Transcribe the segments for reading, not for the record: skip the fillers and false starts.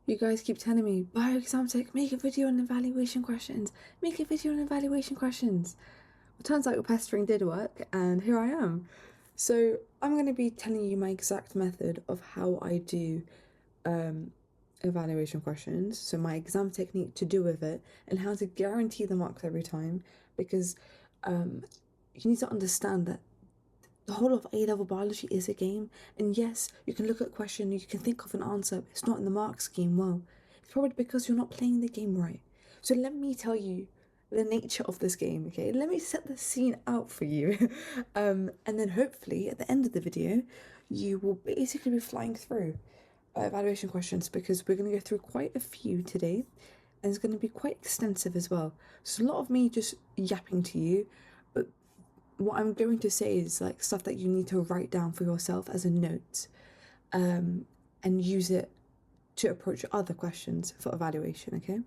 You guys keep telling me, bioexamtech, make a video on evaluation questions, make a video on evaluation questions. Well, turns out your pestering did work, and here I am. So I'm going to be telling you my exact method of how I do evaluation questions, so my exam technique to do with it, and how to guarantee the marks every time, because you need to understand that the whole of A-level biology is a game, and yes, you can look at a question, you can think of an answer, but it's not in the mark scheme. Well, it's probably because you're not playing the game right. So let me tell you the nature of this game, okay? Let me set the scene out for you. And then hopefully at the end of the video, you will basically be flying through evaluation questions, because we're going to go through quite a few today, and it's going to be quite extensive as well. So a lot of me just yapping to you, but what I'm going to say is like stuff that you need to write down for yourself as a note, and use it to approach other questions for evaluation, okay?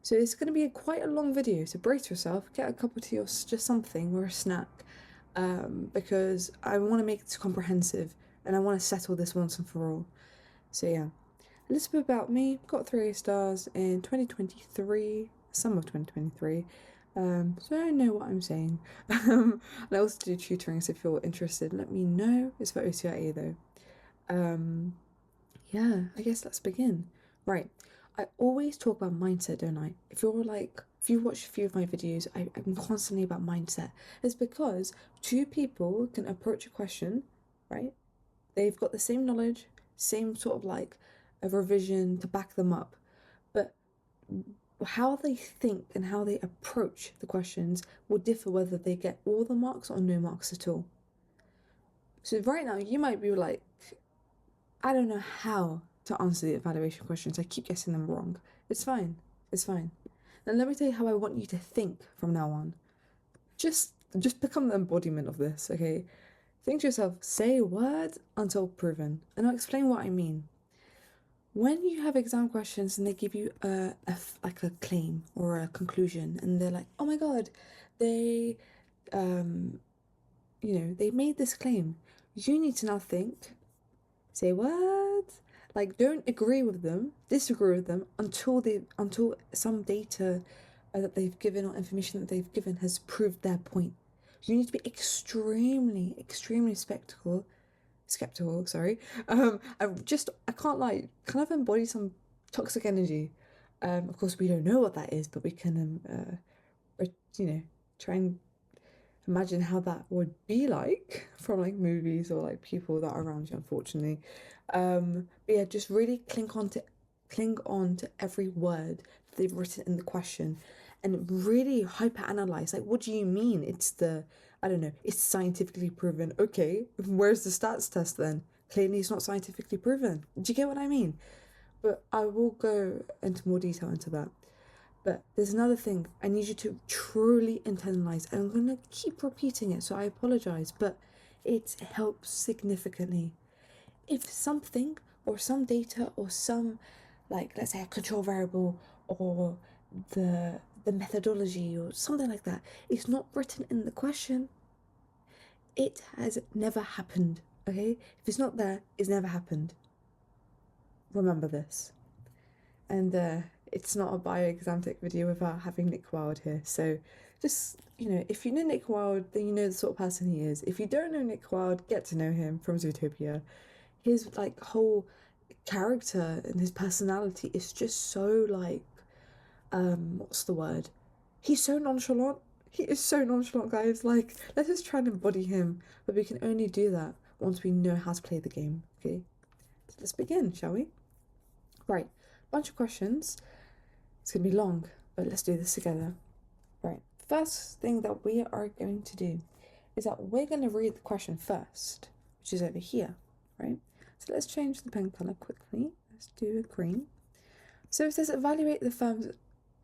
So it's going to be quite a long video, so brace yourself, get a cup of tea or just something or a snack, because I want to make it comprehensive and I want to settle this once and for all. So yeah, a little bit about me. Got 3 stars in 2023, summer of 2023. So I know what I'm saying. And I also do tutoring, so if you're interested, let me know. It's for OCIA though. Yeah, I guess let's begin. Right. I always talk about mindset, don't I? If you watch a few of my videos, I'm constantly about mindset. It's because two people can approach a question, right? They've got the same knowledge, same sort of like a revision to back them up, but how they think and how they approach the questions will differ whether they get all the marks or no marks at all. So right now you might be like, I don't know how to answer the evaluation questions. I keep getting them wrong. It's fine. It's fine. Now let me tell you how I want you to think from now on. Just become the embodiment of this, okay? Think to yourself, say words until proven. And I'll explain what I mean. When you have exam questions and they give you like a claim or a conclusion, and they're like, oh my god, they they made this claim, you need to now think, say what, like don't agree with them, disagree with them until some data that they've given or information that they've given has proved their point. You need to be extremely skeptical, sorry. I can't lie, kind of embody some toxic energy. Of course we don't know what that is, but we can you know, try and imagine how that would be like from like movies or like people that are around you, unfortunately. But yeah, just really cling on to every word that they've written in the question, and really hyper analyze, like, what do you mean I don't know, it's scientifically proven? Okay, where's the stats test then? Clearly it's not scientifically proven. Do you get what I mean? But I will go into more detail into that. But there's another thing I need you to truly internalize, and I'm going to keep repeating it, so I apologize, but it helps significantly. If something or some data or some, like, let's say a control variable or the methodology or something like that is not written in the question, it has never happened, okay? If it's not there, it's never happened. Remember this. And it's not a bioexamtech video without having Nick Wilde here. So just, if you know Nick Wilde, then you know the sort of person he is. If you don't know Nick Wilde, get to know him from Zootopia. His like whole character and his personality is just so like, what's the word? He's so nonchalant. He is so nonchalant, guys. Like, let's just try and embody him, but we can only do that once we know how to play the game. Okay, so let's begin, shall we? Right, bunch of questions. It's gonna be long, but let's do this together. Right, first thing that we are going to do is that we're going to read the question first, which is over here, right? So let's change the pen color quickly. Let's do a green. So it says evaluate the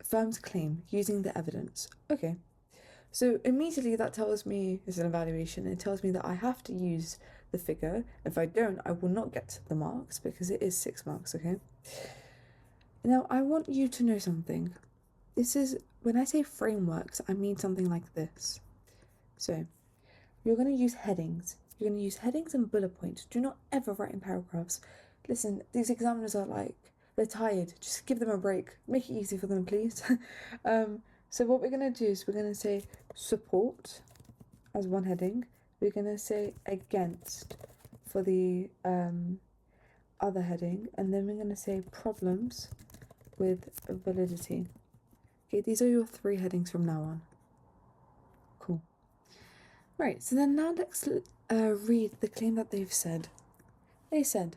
firm's claim using the evidence. Okay, so immediately that tells me it's an evaluation. It tells me that I have to use the figure. If I don't, I will not get the marks because it is 6 marks, okay? Now, I want you to know something. When I say frameworks, I mean something like this. So, you're going to use headings. You're going to use headings and bullet points. Do not ever write in paragraphs. Listen, these examiners are like, they're tired. Just give them a break. Make it easy for them, please. So what we're going to do is we're going to say support as one heading. We're going to say against for the other heading. And then we're going to say problems with validity. Okay, these are your 3 headings from now on. Cool. Right, so then now let's read the claim that they've said. They said,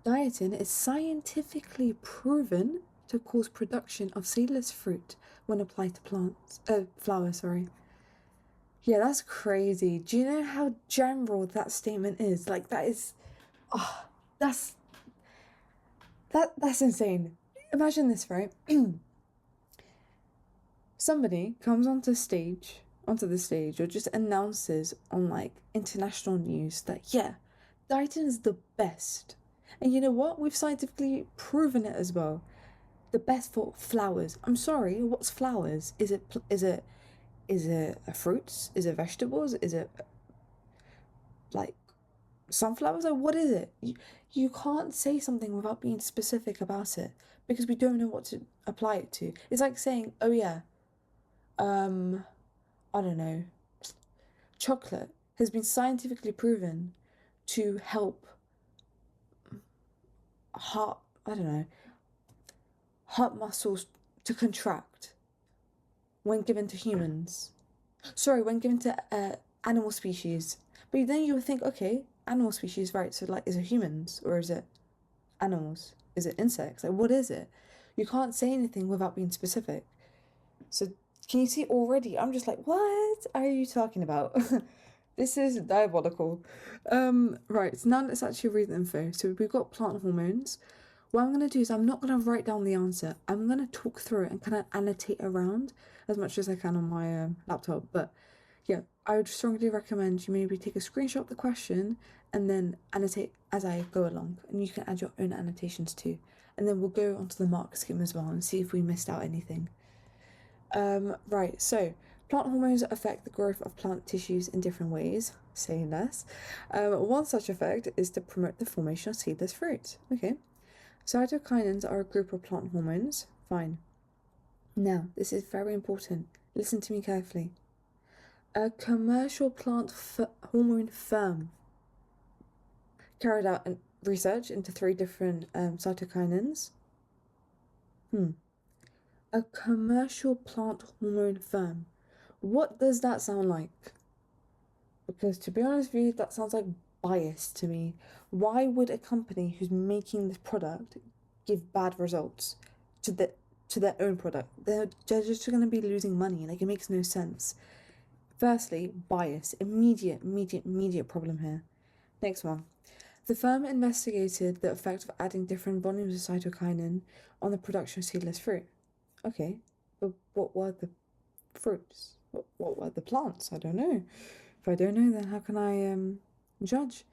dieting is scientifically proven to cause production of seedless fruit when applied to flowers, sorry. Yeah, that's crazy. Do you know how general that statement is? Like, that is, that's insane. Imagine this, right? Somebody comes onto the stage, or just announces on like international news that, yeah, dieting is the best. And you know what? We've scientifically proven it as well. The best for flowers. I'm sorry, what's flowers? Is it fruits? Is it vegetables? Is it like sunflowers? Or what is it? You can't say something without being specific about it because we don't know what to apply it to. It's like saying, oh yeah, I don't know, chocolate has been scientifically proven to help heart muscles to contract when given to humans. Sorry, when given to animal species. But then you would think, okay, animal species, right, so like, is it humans or is it animals? Is it insects? Like, what is it? You can't say anything without being specific. So can you see already? I'm just like, what are you talking about? This is diabolical. Right, so now let's actually read the info. So we've got plant hormones. What I'm going to do is I'm not going to write down the answer. I'm going to talk through it and kind of annotate around as much as I can on my laptop. But yeah, I would strongly recommend you maybe take a screenshot of the question and then annotate as I go along. And you can add your own annotations too. And then we'll go onto the mark scheme as well and see if we missed out anything. Right, so plant hormones affect the growth of plant tissues in different ways, say less. One such effect is to promote the formation of seedless fruit. Okay, cytokinins are a group of plant hormones. Fine. Now, this is very important. Listen to me carefully. A commercial plant hormone firm carried out research into 3 different cytokinins. A commercial plant hormone firm. What does that sound like? Because to be honest with you, that sounds like bias to me. Why would a company who's making this product give bad results to their own product? They're just going to be losing money. Like, it makes no sense. Firstly, bias. Immediate problem here. Next one. The firm investigated the effect of adding different volumes of cytokinin on the production of seedless fruit. Okay, but what were the fruits? What were the plants? I don't know. If I don't know, then how can I judge?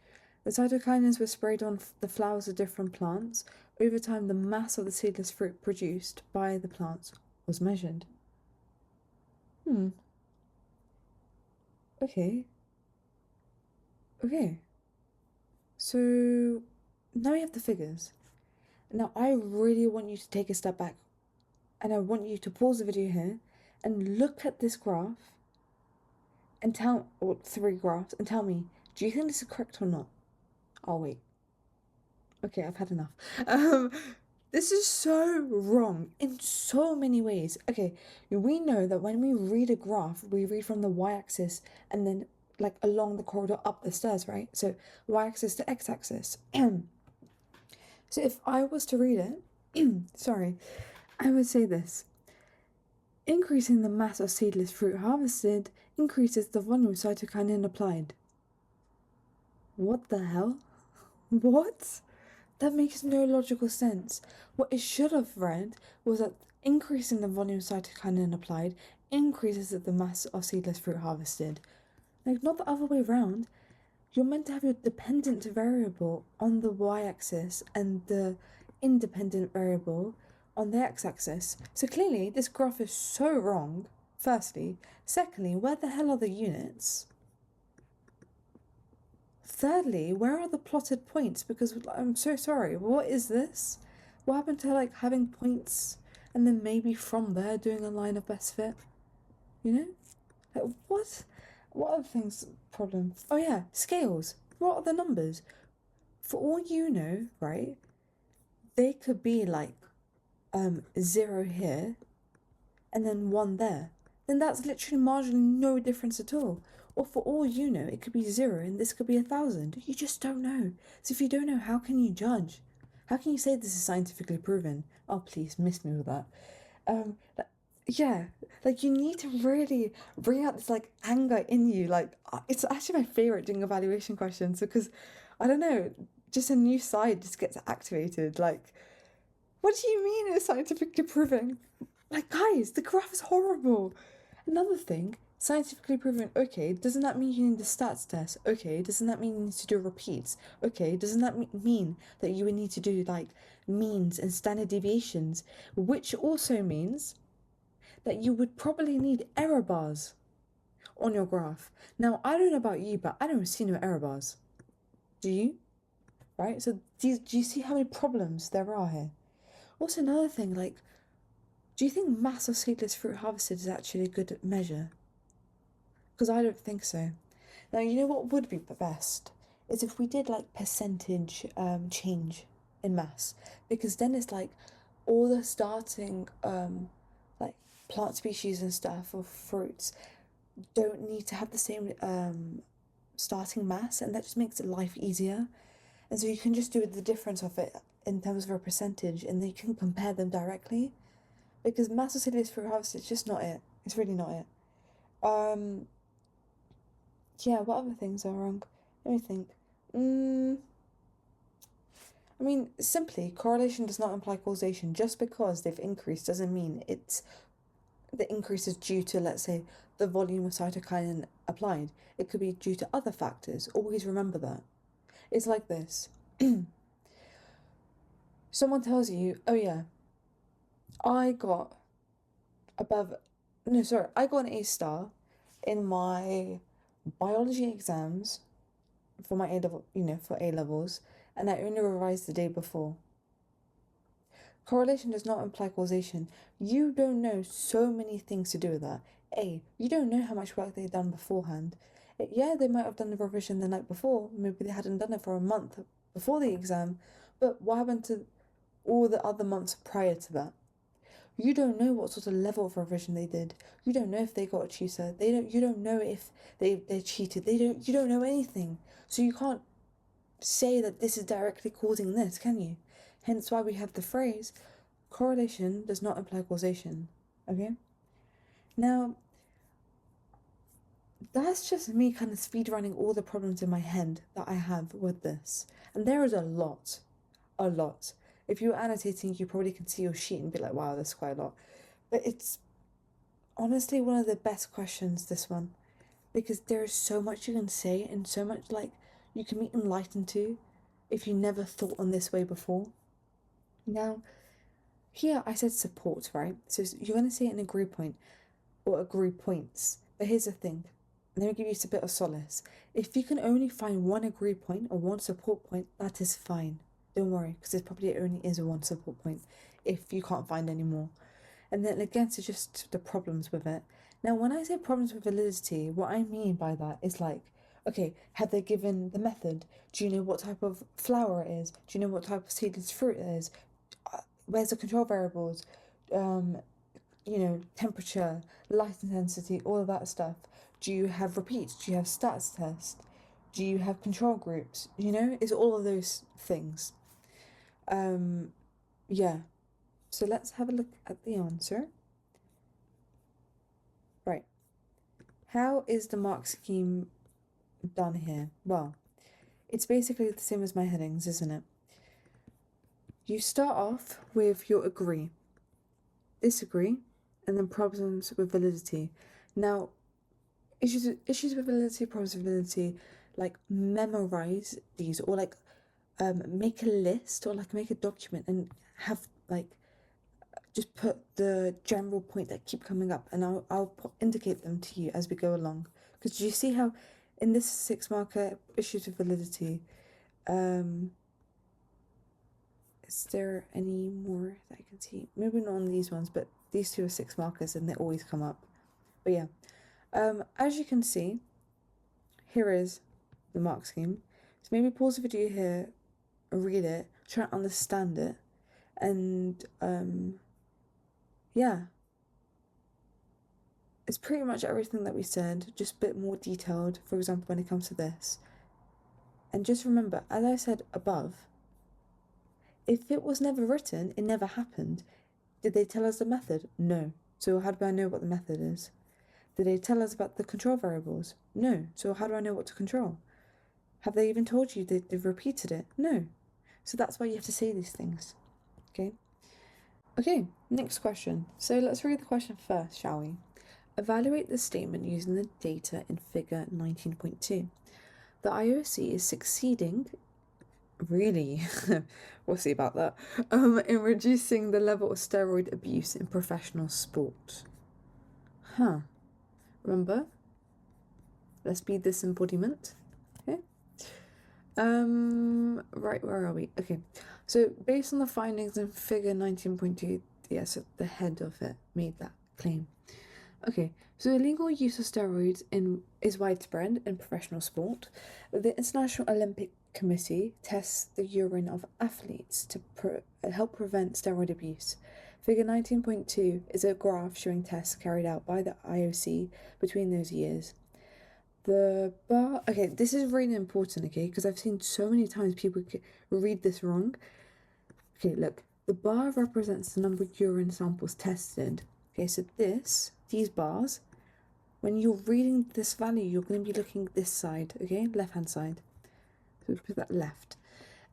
The cytokinins were sprayed on the flowers of different plants. Over time, the mass of the seedless fruit produced by the plants was measured. Okay. So now we have the figures. Now I really want you to take a step back and I want you to pause the video here and look at this graph and or 3 graphs and tell me, do you think this is correct or not? Oh, wait. Okay, I've had enough. This is so wrong in so many ways. Okay, we know that when we read a graph, we read from the y-axis and then like along the corridor up the stairs, right? So y-axis to x-axis. So if I was to read it, sorry, I would say this. Increasing the mass of seedless fruit harvested increases the volume of cytokinin applied. What the hell? What? That makes no logical sense. What it should have read was that increasing the volume of cytokinin applied increases the mass of seedless fruit harvested. Like, not the other way around. You're meant to have your dependent variable on the y-axis and the independent variable on the x-axis. So clearly, this graph is so wrong, firstly. Secondly, where the hell are the units? Thirdly, where are the plotted points? Because I'm so sorry, what is this? What happened to like having points and then maybe from there doing a line of best fit? You know? Like, what? What are the things problem? Oh yeah, scales. What are the numbers? For all you know, right? They could be like 0 here and then 1 there. Then that's literally marginally no difference at all. Or for all you know, it could be 0 and this could be 1,000. You just don't know. So if you don't know, how can you judge? How can you say this is scientifically proven? Oh, please, miss me with that. Like, yeah, like you need to really bring out this like anger in you. Like it's actually my favorite doing evaluation questions because I don't know, just a new side just gets activated. Like, what do you mean it's scientifically proven? Like, guys, the graph is horrible. Another thing, scientifically proven, okay, doesn't that mean you need the stats test? Okay, doesn't that mean you need to do repeats? Okay, doesn't that mean that you would need to do like means and standard deviations? Which also means that you would probably need error bars on your graph. Now, I don't know about you, but I don't see no error bars. Do you? Right? So, do you see how many problems there are here? Also, another thing, like, do you think mass of seedless fruit harvested is actually a good measure? Because I don't think so. Now, you know what would be the best? Is if we did like percentage change in mass. Because then it's like all the starting like plant species and stuff or fruits don't need to have the same starting mass, and that just makes life easier. And so you can just do the difference of it in terms of a percentage, and then you can compare them directly. Because mass of seedless fruit harvest is just not it. It's really not it. Um, yeah. What other things are wrong? Let me think. I mean, simply, correlation does not imply causation. Just because they've increased doesn't mean it's the increase is due to, let's say, the volume of cytokinin applied. It could be due to other factors. Always remember that. It's like this. Someone tells you, oh yeah, I got above, no, sorry, I got an A star in my biology exams for my A level, for A levels, and I only revised the day before. Correlation does not imply causation. You don't know so many things to do with that. A, you don't know how much work they've done beforehand. Yeah, they might have done the revision the night before. Maybe they hadn't done it for a month before the exam. But what happened to all the other months prior to that? You don't know what sort of level of revision they did. You don't know if they got a tutor. You don't know if they cheated. You don't know anything. So you can't say that this is directly causing this, can you? Hence why we have the phrase correlation does not imply causation. Okay? Now, that's just me kind of speed running all the problems in my head that I have with this. And there is a lot. A lot. If you were annotating, you probably could see your sheet and be like, wow, that's quite a lot. But it's honestly one of the best questions, this one. Because there is so much you can say and so much like you can be enlightened to if you never thought on this way before. Now, here I said support, right? So you're going to say an agree point or agree points. But here's the thing. Let me give you a bit of solace. If you can only find one agree point or one support point, that is fine. Don't worry, because it probably only is one support point if you can't find any more. And then again, so just the problems with it. Now, when I say problems with validity, what I mean by that is like, okay, have they given the method? Do you know what type of flower it is? Do you know what type of seedless fruit it is? Where's the control variables? Temperature, light intensity, all of that stuff. Do you have repeats? Do you have stats test? Do you have control groups? It's all of those things. Yeah. So let's have a look at the answer. Right. How is the mark scheme done here? Well, it's basically the same as my headings, isn't it? You start off with your agree, disagree, and then problems with validity. Now, issues with validity, problems with validity, like memorize these or like make a list or like make a document and have like just put the general point that keep coming up, and I'll indicate them to you as we go along. Because do you see how In this 6-marker, issues with validity. Is there any more that I can see? Maybe not on these ones, but these 2 are 6 markers and they always come up. But yeah, as you can see, here is the mark scheme. So maybe pause the video here, read it, try to understand it, and yeah. It's pretty much everything that we said, just a bit more detailed, for example, when it comes to this. And just remember, as I said above, if it was never written, it never happened. Did they tell us the method? No. So how do I know what the method is? Did they tell us about the control variables? No. So how do I know what to control? Have they even told you that they've repeated it? No. So that's why you have to say these things. Okay? Okay, next question. So let's read the question first, shall we? Evaluate the statement using the data in figure 19.2. The IOC is succeeding, really, we'll see about that, in reducing the level of steroid abuse in professional sport. Remember? Let's be this embodiment. Okay. Right, where are we? Okay. So based on the findings in figure 19.2, so the head of it made that claim. Okay, so illegal use of steroids is widespread in professional sport. The International Olympic Committee tests the urine of athletes to help prevent steroid abuse. Figure 19.2 is a graph showing tests carried out by the IOC between those years. The bar, okay, this is really important, okay, because I've seen so many times people read this wrong. Okay, look, the bar represents the number of urine samples tested. Okay, so these bars, when you're reading this value, you're going to be looking this side, okay, left-hand side. So we put that left.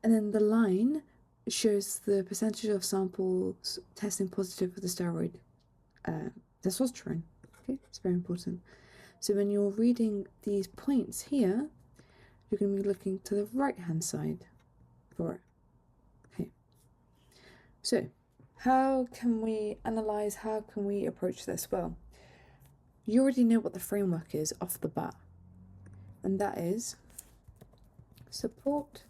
And then the line shows the percentage of samples testing positive for the steroid testosterone. Okay, it's very important. So when you're reading these points here, you're going to be looking to the right-hand side for it. Okay. So how can we analyze, how can we approach this? Well, you already know what the framework is off the bat. And that is support,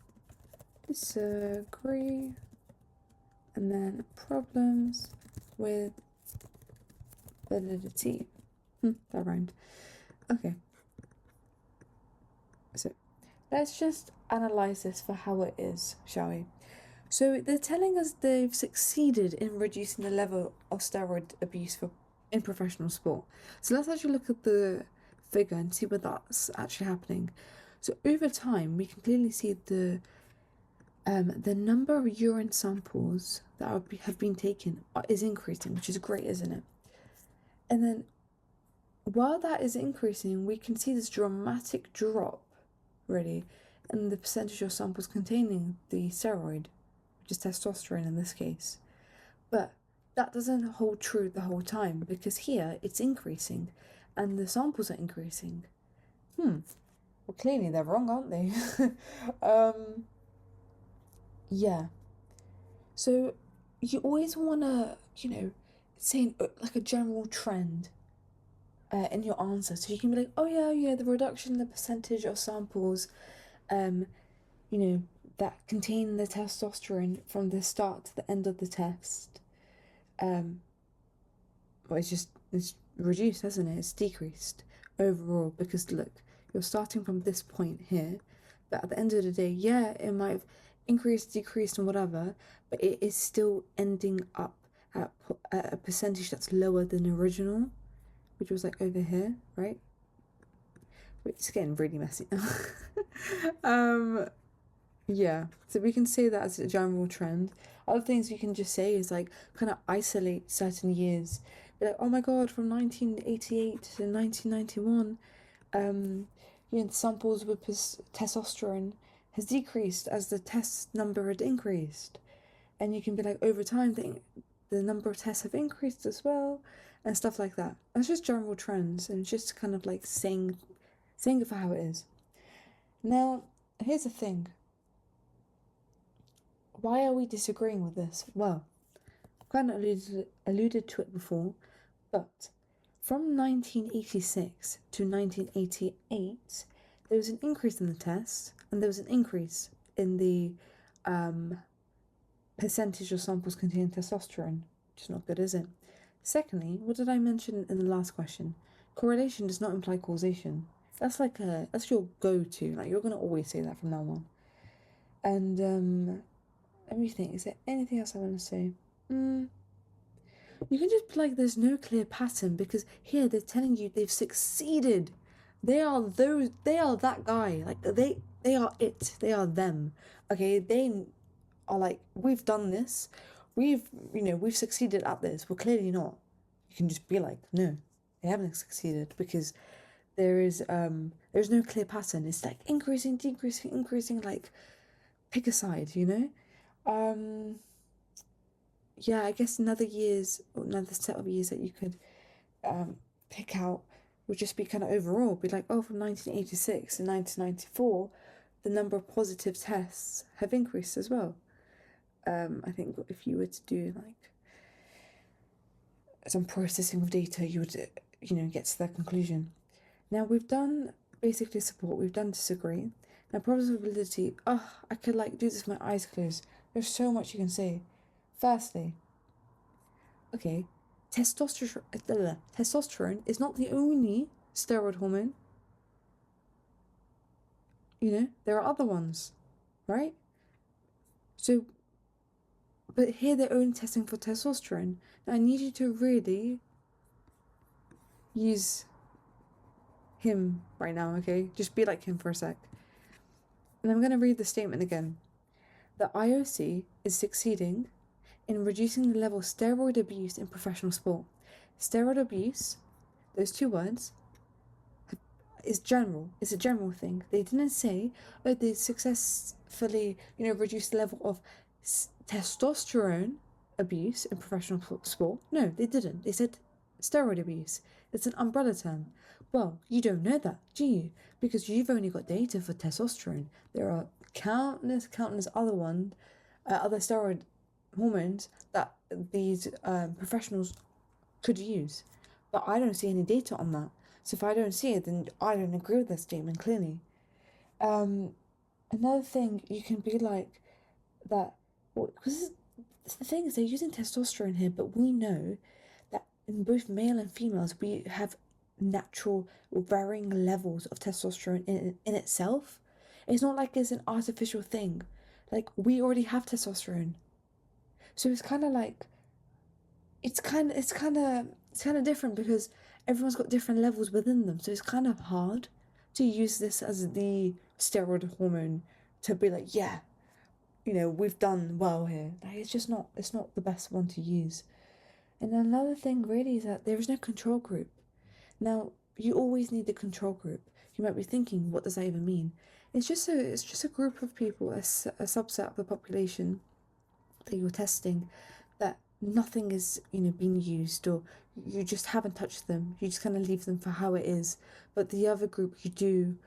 disagree, and then problems with validity. That rhymed. Okay. So let's just analyze this for how it is, shall we? So they're telling us they've succeeded in reducing the level of steroid abuse in professional sport. So let's actually look at the figure and see where that's actually happening. So over time, we can clearly see the number of urine samples that have been taken is increasing, which is great, isn't it? And then while that is increasing, we can see this dramatic drop, really, in the percentage of samples containing the steroid, which is testosterone in this case. But that doesn't hold true the whole time, because here it's increasing and the samples are increasing. Well, clearly they're wrong, aren't they? Yeah. So you always want to, say like a general trend in your answer. So you can be like, oh yeah, the reduction in the percentage of samples, that contain the testosterone from the start to the end of the test. Well, it's reduced, hasn't it? It's decreased overall because look, you're starting from this point here, but at the end of the day, yeah, it might have increased, decreased, and whatever, but it is still ending up at a percentage that's lower than the original, which was like over here, right? It's getting really messy now. Yeah, so we can say that as a general trend. Other things we can just say is like kind of isolate certain years. Be like, oh my god, from 1988 to 1991, the samples with testosterone has decreased as the test number had increased. And you can be like, over time, the number of tests have increased as well, and stuff like that. That's just general trends, and just kind of like saying it for how it is. Now, here's the thing. Why are we disagreeing with this? Well, I've kind of alluded to it before, but from 1986 to 1988, there was an increase in the test, and there was an increase in the percentage of samples containing testosterone, which is not good, is it? Secondly, what did I mention in the last question? Correlation does not imply causation. That's your go-to. Like, you're gonna always say that from now on. And let me think. Is there anything else I want to say? You can just be like, there's no clear pattern, because here they're telling you they've succeeded. They are that guy. Like, they are it. They are them. Okay, they are like, we've done this. We've succeeded at this. Well, clearly not. You can just be like, no, they haven't succeeded, because there's no clear pattern. It's like increasing, decreasing, increasing, like, pick a side, Yeah, I guess another set of years that you could pick out would just be kind of overall, be like, oh, from 1986 to 1994, the number of positive tests have increased as well. I think if you were to do like some processing of data, you would, get to that conclusion. Now, we've done basically support, we've done disagree. Now, probability, I could like do this with my eyes closed. There's so much you can say. Firstly, okay, testosterone is not the only steroid hormone. There are other ones, right? So, but here they're only testing for testosterone. Now, I need you to really use him right now, okay? Just be like him for a sec. And I'm going to read the statement again. The IOC is succeeding in reducing the level of steroid abuse in professional sport. Steroid abuse, those two words, is general. It's a general thing. They didn't say, oh, they successfully, reduced the level of testosterone abuse in professional sport. No, they didn't. They said steroid abuse. It's an umbrella term. Well, you don't know that, do you? Because you've only got data for testosterone. There are countless other steroid hormones that these professionals could use. But I don't see any data on that. So if I don't see it, then I don't agree with that statement, clearly. Another thing, you can be like that, because the thing is, they're using testosterone here, but we know that in both male and females, we have natural varying levels of testosterone in itself. It's not like it's an artificial thing. Like, we already have testosterone. So it's kind of like, it's kind of different, because everyone's got different levels within them. So it's kind of hard to use this as the steroid hormone to be like, yeah, we've done well here. Like, it's not the best one to use. And another thing really is that there is no control group. Now, you always need the control group. You might be thinking, what does that even mean? It's just a group of people, a subset of the population that you're testing, that nothing is, being used, or you just haven't touched them. You just kind of leave them for how it is. But the other group you do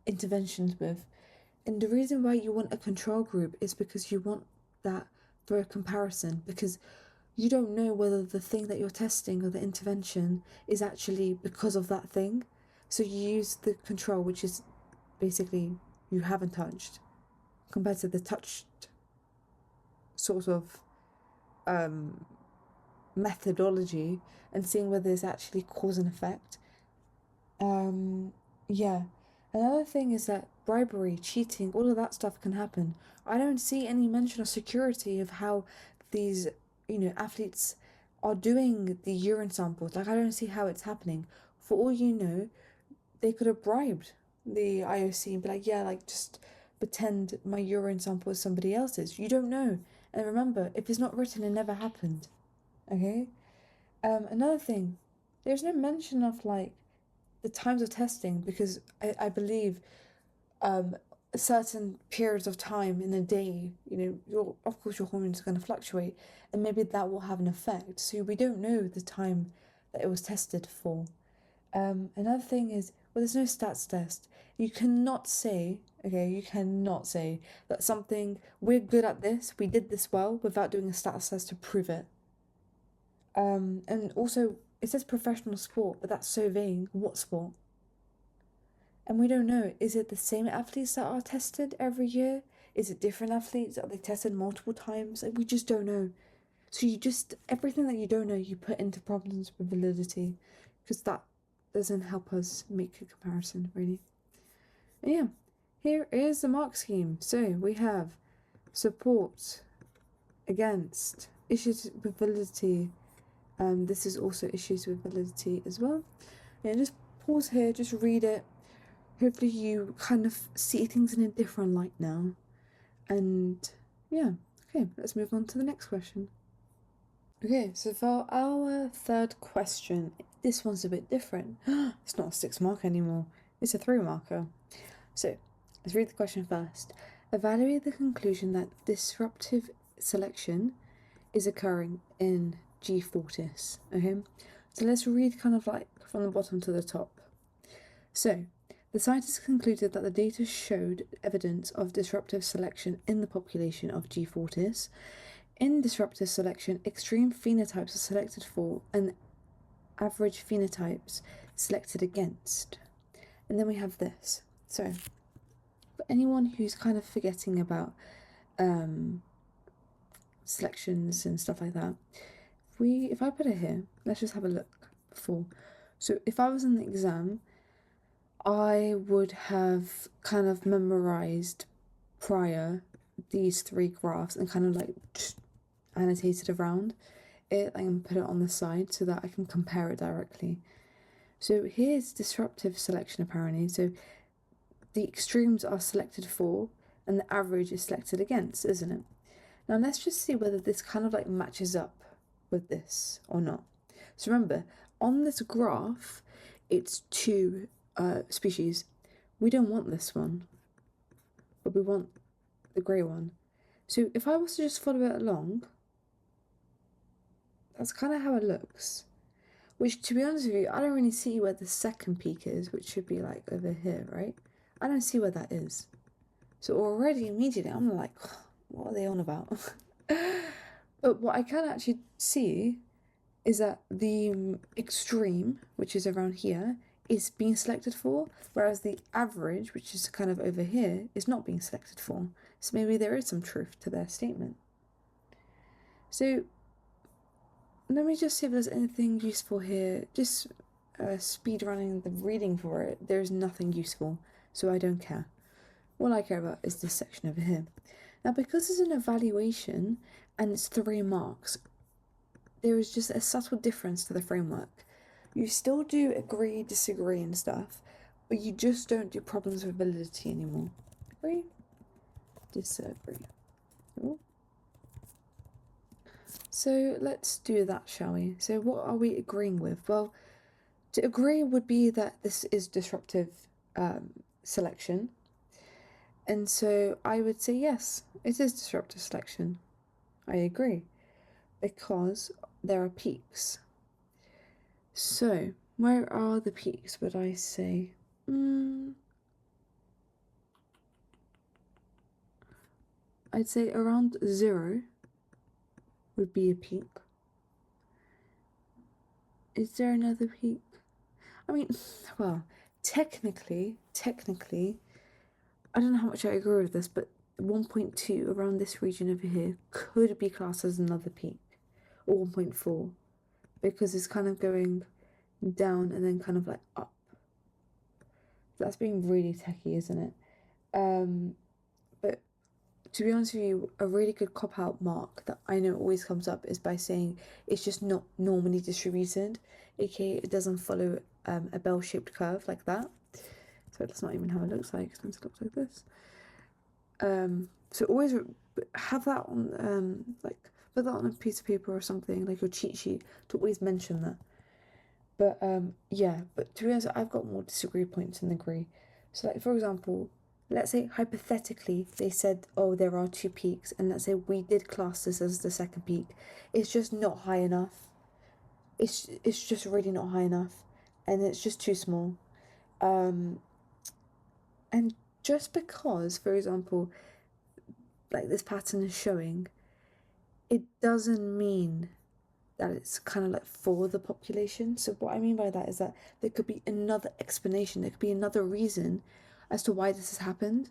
interventions with. And the reason why you want a control group is because you want that for a comparison, because you don't know whether the thing that you're testing or the intervention is actually because of that thing. So you use the control, which is basically you haven't touched, compared to the touched sort of methodology, and seeing whether it's actually cause and effect. Yeah. Another thing is that bribery, cheating, all of that stuff can happen. I don't see any mention of security of how these, athletes are doing the urine samples. Like, I don't see how it's happening. For all you know, they could have bribed the IOC and be like, yeah, like, just pretend my urine sample is somebody else's. You don't know. And remember, if it's not written, it never happened. Okay? Another thing, there's no mention of, like, the times of testing, because I believe certain periods of time in a day, of course your hormones are going to fluctuate, and maybe that will have an effect. So we don't know the time that it was tested for. Another thing is, well, there's no stats test. You cannot say that something, we're good at this, we did this well, without doing a stats test to prove it. And also, it says professional sport, but that's so vague. What sport? And we don't know, is it the same athletes that are tested every year? Is it different athletes? Are they tested multiple times? Like, we just don't know. So everything that you don't know, you put into problems with validity, because that doesn't help us make a comparison, really. And yeah, here is the mark scheme. So we have support, against, issues with validity. This is also issues with validity as well. And just pause here, just read it. Hopefully you kind of see things in a different light now. And yeah, okay, let's move on to the next question. Okay, so for our third question, this one's a bit different. It's not a 6 mark anymore, it's a 3 marker. So let's read the question first. Evaluate the conclusion that disruptive selection is occurring in G. fortis. Okay, so let's read kind of like from the bottom to the top. So the scientists concluded that the data showed evidence of disruptive selection in the population of G. fortis. In disruptive selection, extreme phenotypes are selected for and average phenotypes selected against. And then we have this. So for anyone who's kind of forgetting about selections and stuff like that, if I put it here, let's just have a look before. So if I was in the exam, I would have kind of memorized prior these 3 graphs and kind of like annotated around it and put it on the side so that I can compare it directly. So here's disruptive selection apparently. So the extremes are selected for and the average is selected against, isn't it? Now let's just see whether this kind of like matches up with this or not. So remember, on this graph, it's 2 species. We don't want this one, but we want the grey one. So if I was to just follow it along, that's kind of how it looks. Which, to be honest with you, I don't really see where the second peak is, which should be like over here, right? I don't see where that is. So already, immediately, I'm like, what are they on about? But what I can actually see is that the extreme, which is around here, is being selected for, whereas the average, which is kind of over here, is not being selected for. So maybe there is some truth to their statement. So let me just see if there's anything useful here. Just speed running the reading for it. There's nothing useful, so I don't care. All I care about is this section over here. Now, because it's an evaluation and it's 3 marks, there is just a subtle difference to the framework. You still do agree, disagree and stuff, but you just don't do problems with validity anymore. Agree? Disagree. Cool. So let's do that, shall we? So what are we agreeing with? Well, to agree would be that this is disruptive selection. And so I would say yes, it is disruptive selection. I agree. Because there are peaks. So, where are the peaks, would I say? I'd say around 0 would be a peak. Is there another peak? I mean, well, technically, I don't know how much I agree with this, but 1.2 around this region over here could be classed as another peak, or 1.4, because it's kind of going down and then kind of like up. That's being really techie, isn't it? But to be honest with you, a really good cop-out mark that I know always comes up is by saying it's just not normally distributed, aka it doesn't follow a bell-shaped curve like that. So that's not even how it looks like. It's meant to look like this. So always have that on, like, put that on a piece of paper or something, like your cheat sheet, to always mention that. But yeah, but to be honest, I've got more disagree points than agree. So like, for example, let's say hypothetically they said, oh, there are 2 peaks, and let's say we did class this as the second peak. It's just not high enough. It's just really not high enough, and it's just too small. And just because, for example, like this pattern is showing, it doesn't mean that it's kind of like for the population. So what I mean by that is that there could be another explanation, there could be another reason as to why this has happened.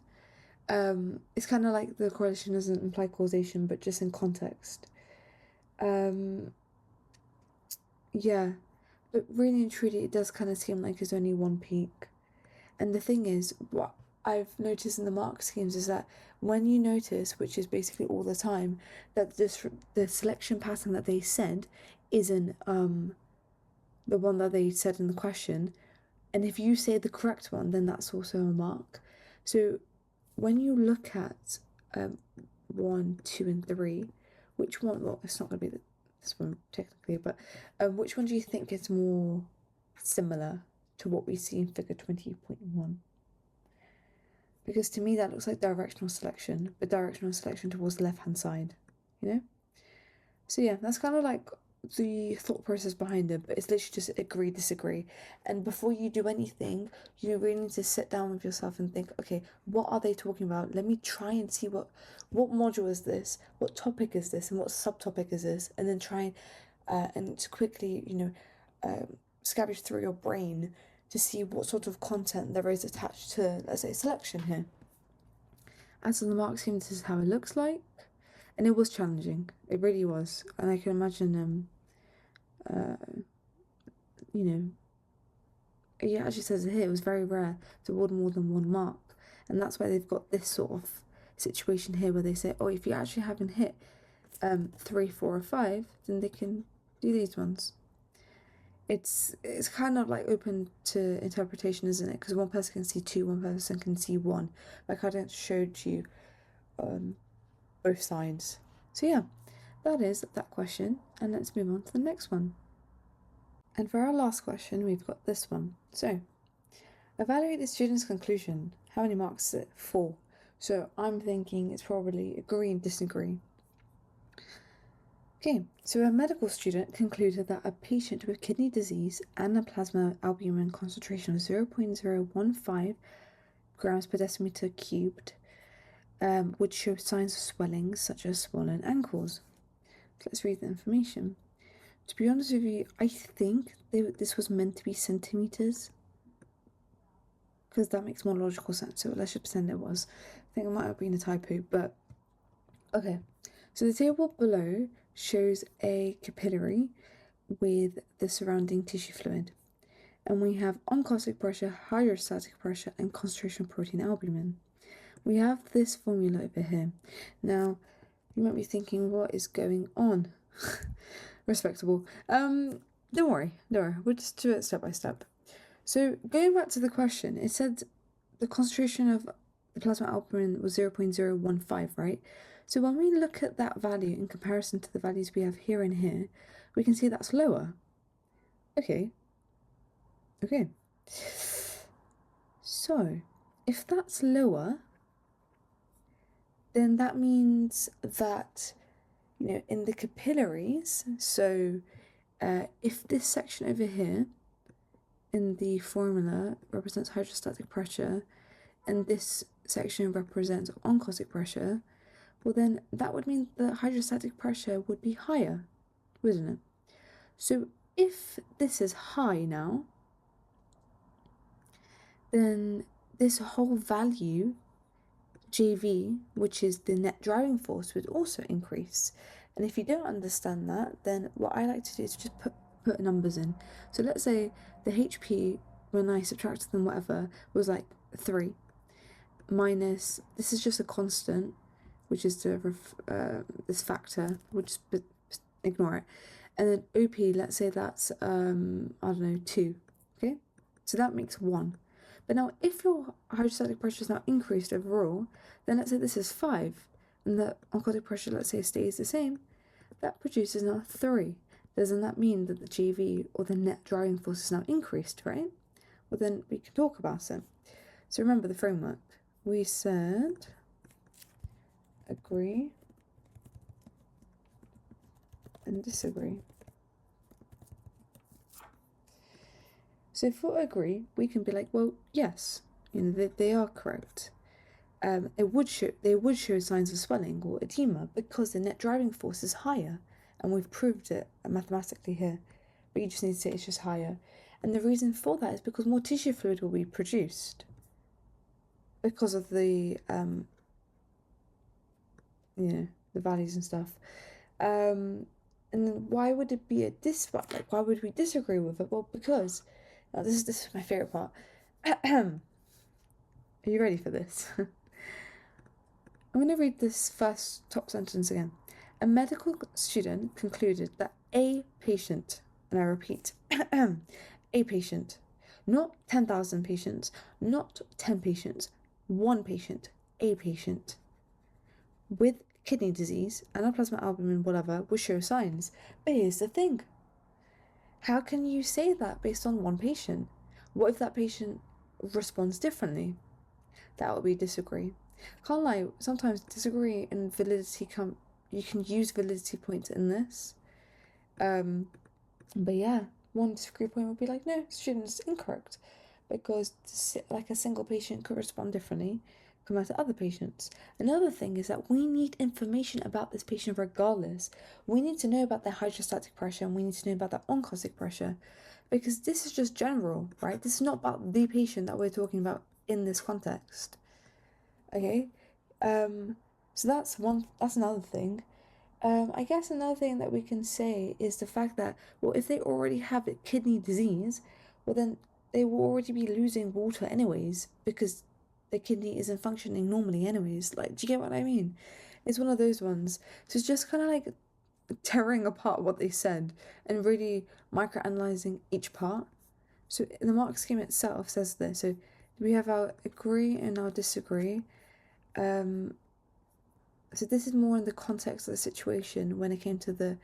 It's kind of like the correlation doesn't imply causation, but just in context. Yeah, but really and truly, it does kind of seem like there's only one peak. And the thing is, what I've noticed in the mark schemes is that when you notice, which is basically all the time, that the selection pattern that they said isn't the one that they said in the question, and if you say the correct one, then that's also a mark. So when you look at 1, 2, and 3, which one? Well, it's not going to be this one technically, but which one do you think is more similar to what we see in figure 20.1? Because to me that looks like directional selection, but directional selection towards the left-hand side, you know? So yeah, that's kind of like the thought process behind it, but it's literally just agree, disagree. And before you do anything, you really need to sit down with yourself and think, okay, what are they talking about? Let me try and see what module is this, what topic is this, and what subtopic is this, and then try and to quickly, scavenge through your brain to see what sort of content there is attached to, let's say, selection here. As for the mark scheme, this is how it looks like. And it was challenging. It really was. And I can imagine, it actually says it here, it was very rare to award more than one mark. And that's why they've got this sort of situation here where they say, oh, if you actually haven't hit 3, 4, or 5, then they can do these ones. It's kind of like open to interpretation, isn't it? Because one person can see 2, one person can see 1. Like I just showed you both sides. So yeah, that is that question, and let's move on to the next one. And for our last question, we've got this one. So, evaluate the student's conclusion. How many marks is it? 4. So I'm thinking it's probably agree and disagree. Okay, so a medical student concluded that a patient with kidney disease and a plasma albumin concentration of 0.015 grams per decimeter cubed would show signs of swelling such as swollen ankles. So let's read the information. To be honest with you, I think this was meant to be centimeters, because that makes more logical sense. So let's just pretend it was. I think it might have been a typo, but okay. So the table below shows a capillary with the surrounding tissue fluid. And we have oncotic pressure, hydrostatic pressure, and concentration of protein albumin. We have this formula over here. Now, you might be thinking, what is going on? Respectable. Don't worry. We'll just do it step by step. So going back to the question, it said the concentration of the plasma albumin was 0.015, right? So when we look at that value in comparison to the values we have here and here, we can see that's lower. Okay. So if that's lower, then that means that, in the capillaries, so if this section over here in the formula represents hydrostatic pressure and this section represents oncotic pressure, well then that would mean the hydrostatic pressure would be higher, wouldn't it? So if this is high now, then this whole value, JV, which is the net driving force, would also increase. And if you don't understand that, then what I like to do is just put numbers in. So let's say the HP, when I subtracted them, whatever, was like 3 minus, this is just a constant, which is this factor, we'll just ignore it. And then OP, let's say that's, 2, okay? So that makes 1. But now if your hydrostatic pressure is now increased overall, then let's say this is 5, and the oncotic pressure, let's say, stays the same, that produces now 3. Doesn't that mean that the GV, or the net driving force, is now increased, right? Well, then we can talk about it. So remember the framework. We said agree and disagree. So for agree, we can be like, well, yes, they are correct. They would show signs of swelling or edema because the net driving force is higher, and we've proved it mathematically here, but you just need to say it's just higher. And the reason for that is because more tissue fluid will be produced because of the the values and stuff. And why would it be like, why would we disagree with it? Well, because this is my favorite part. Are you ready for this? I'm going to read this first top sentence again. A medical student concluded that a patient, and I repeat, a patient, not 10,000 patients, not 10 patients, one patient, a patient, with kidney disease, anaplasma albumin, whatever, will show signs. But here's the thing. How can you say that based on one patient? What if that patient responds differently? That would be disagree. Can't lie, sometimes disagree and validity you can use validity points in this. But yeah, one disagree point would be like, no, student's incorrect. Because like a single patient could respond differently compared to other patients. Another thing is that we need information about this patient regardless. We need to know about their hydrostatic pressure and we need to know about their oncostic pressure. Because this is just general, right? This is not about the patient that we're talking about in this context. Okay? So that's another thing. I guess another thing that we can say is the fact that, well, if they already have kidney disease, well then they will already be losing water anyways because the kidney isn't functioning normally anyways. Like, do you get what I mean? It's one of those ones. So it's just kind of like tearing apart what they said and really microanalyzing each part. So the mark scheme itself says this. So we have our agree and our disagree. So this is more in the context of the situation when it came to the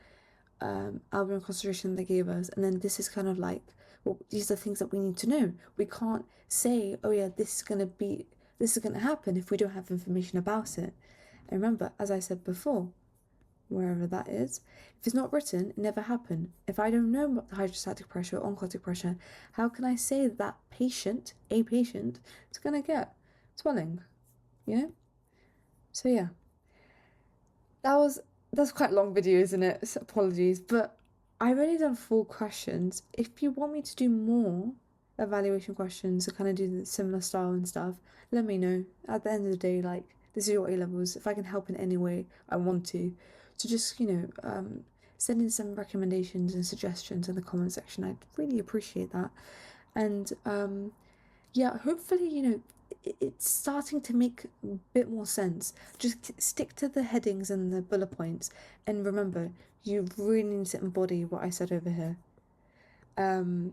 albumin concentration they gave us, and then this is kind of like, well, these are things that we need to know. We can't say, oh yeah, this is gonna happen if we don't have information about it. And remember, as I said before, wherever that is, if it's not written, it never happened. If I don't know about the hydrostatic pressure or oncotic pressure, how can I say that a patient, is gonna get swelling? You know? So yeah. That's quite a long video, isn't it? So apologies, but I've only done 4 questions. If you want me to do more evaluation questions to kind of do the similar style and stuff, let me know. At the end of the day, like, this is your A-levels. If I can help in any way, I want to. So just, send in some recommendations and suggestions in the comment section. I'd really appreciate that. And yeah, hopefully, it's starting to make a bit more sense. Just stick to the headings and the bullet points, and remember, you really need to embody what I said over here. And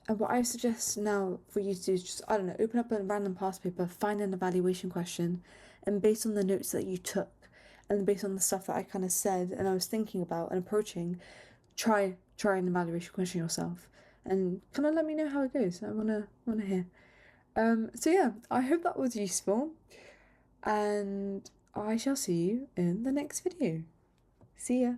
what I suggest now for you to do is just, I don't know, open up a random past paper, find an evaluation question, and based on the notes that you took, and based on the stuff that I kind of said and I was thinking about and approaching, try an evaluation question yourself, and kind of let me know how it goes. I wanna hear. So yeah, I hope that was useful, and I shall see you in the next video. See ya!